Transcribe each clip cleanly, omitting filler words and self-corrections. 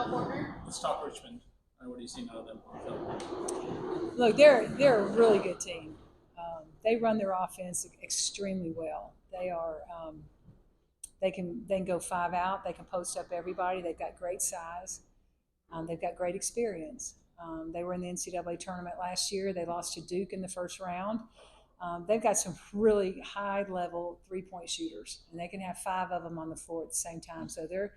Nell Fortner. Let's talk Richmond. What are you seeing out of them? Look, they're a really good team. They run their offense extremely well. They can go five out. They can post up everybody. They've got great size. They've got great experience. They were in the NCAA tournament last year. They lost to Duke in the first round. They've got some really high-level three-point shooters, and they can have five of them on the floor at the same time. So they're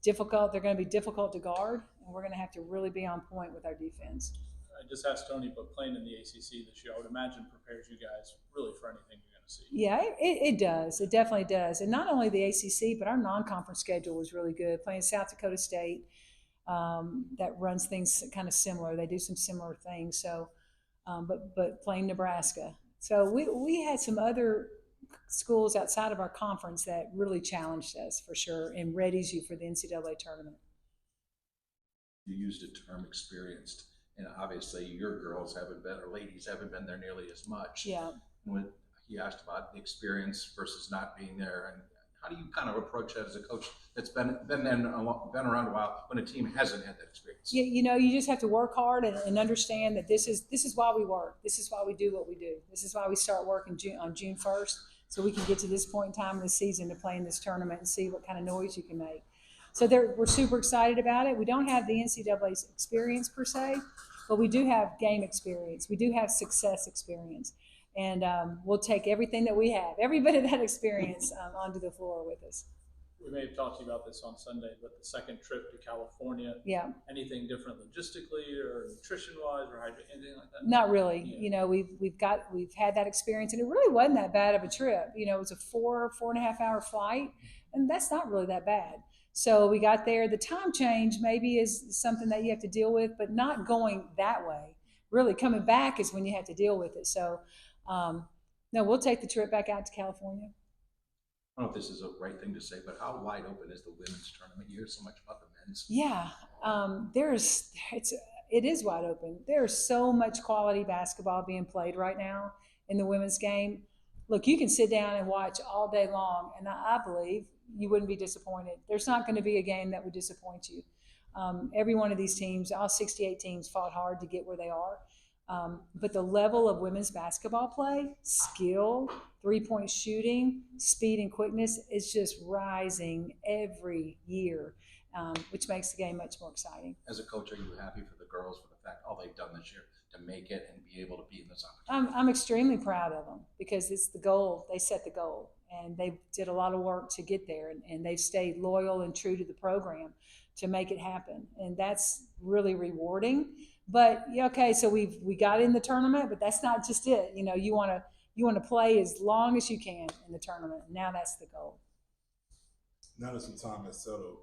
difficult. They're going to be difficult to guard, and we're going to have to really be on point with our defense. I just asked Tony, but playing in the ACC this year, I would imagine prepares you guys really for anything you're going to see. Yeah, it does. It definitely does. And not only the ACC, but our non-conference schedule was really good. Playing South Dakota State, that runs things kind of similar. They do some similar things. So, but playing Nebraska. So we had some other schools outside of our conference that really challenged us for sure and readies you for the NCAA tournament. You used the term experienced, and obviously your girls haven't been, or ladies haven't been there nearly as much. Yeah. When he asked about the experience versus not being there, and how do you kind of approach that as a coach that's been around a while when a team hasn't had that experience? You just have to work hard and understand that this is why we work. This is why we do what we do. This is why we start working on June 1st, so we can get to this point in time in the season to play in this tournament and see what kind of noise you can make. So we're super excited about it. We don't have the NCAA's experience per se, but we do have game experience. We do have success experience. And we'll take everything that we have, every bit of that experience onto the floor with us. We may have talked to you about this on Sunday, but the second trip to California, yeah. Anything different logistically or nutrition-wise or anything like that? Not really. Yeah. We've had that experience, and it really wasn't that bad of a trip. It was a 4.5 hour flight, and that's not really that bad. So we got there. The time change maybe is something that you have to deal with, but not going that way. Really, coming back is when you have to deal with it. So, no, we'll take the trip back out to California. I don't know if this is a right thing to say, but how wide open is the women's tournament? You hear so much about the men's. Yeah, it is wide open. There's so much quality basketball being played right now in the women's game. Look, you can sit down and watch all day long, and I believe you wouldn't be disappointed. There's not going to be a game that would disappoint you. Every one of these teams, all 68 teams, fought hard to get where they are. But the level of women's basketball play, skill, three-point shooting, speed and quickness is just rising every year, which makes the game much more exciting. As a coach, are you happy for the girls for the fact all they've done this year to make it and be able to be in this opportunity? I'm extremely proud of them because it's the goal. They set the goal, and they did a lot of work to get there, and they've stayed loyal and true to the program to make it happen, and that's really rewarding. But okay, so we got in the tournament, but that's not just it. You want to play as long as you can in the tournament. Now that's the goal. Now that some time has settled,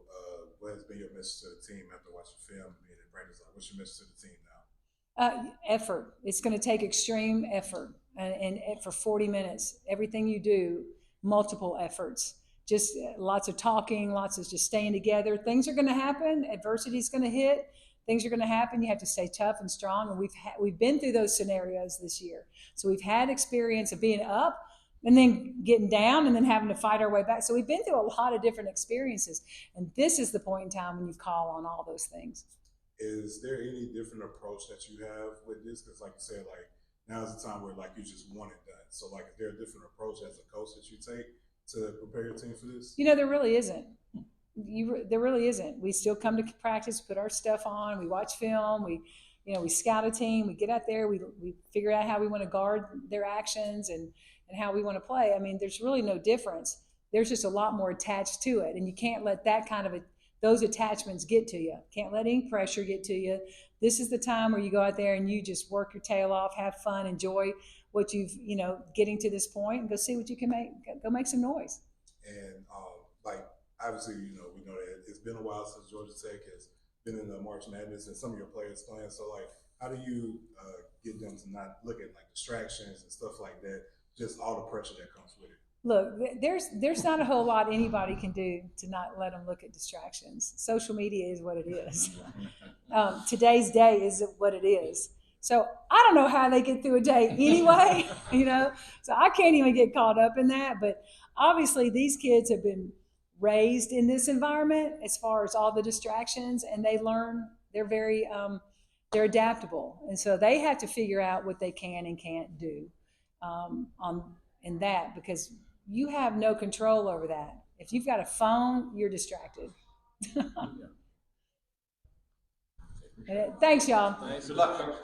what has been your message to the team after watching film and being in practice? What's your message to the team now? Effort. It's going to take extreme effort, and for 40 minutes, everything you do, multiple efforts. Just lots of talking, lots of just staying together. Things are going to happen. Adversity is going to hit. Things are going to happen. You have to stay tough and strong, and we've been through those scenarios this year. So we've had experience of being up and then getting down and then having to fight our way back. So we've been through a lot of different experiences, and this is the point in time when you call on all those things. Is there any different approach that you have with this? Because like you said, now is the time where you just want it done. So is there a different approach as a coach that you take to prepare your team for this? There really isn't. There really isn't. We still come to practice, put our stuff on, we watch film, we scout a team, we get out there, we figure out how we want to guard their actions and how we want to play. I mean, there's really no difference. There's just a lot more attached to it, and you can't let that those attachments get to you. Can't let any pressure get to you. This is the time where you go out there and you just work your tail off, have fun, enjoy what you've, getting to this point, and go see what you can make. Go make some noise. And obviously, we know that it's been a while since Georgia Tech has been in the March Madness and some of your players playing. So how do you get them to not look at distractions and stuff like that? Just all the pressure that comes with it. Look, there's not a whole lot anybody can do to not let them look at distractions. Social media is what it is. Today's day is what it is. So I don't know how they get through a day anyway, So I can't even get caught up in that. But obviously these kids have been raised in this environment as far as all the distractions, and they learn. They're very they're adaptable, and so they have to figure out what they can and can't do in that, because you have no control over that. If you've got a phone, you're distracted. Thanks, y'all. Thanks. Good luck, Coach.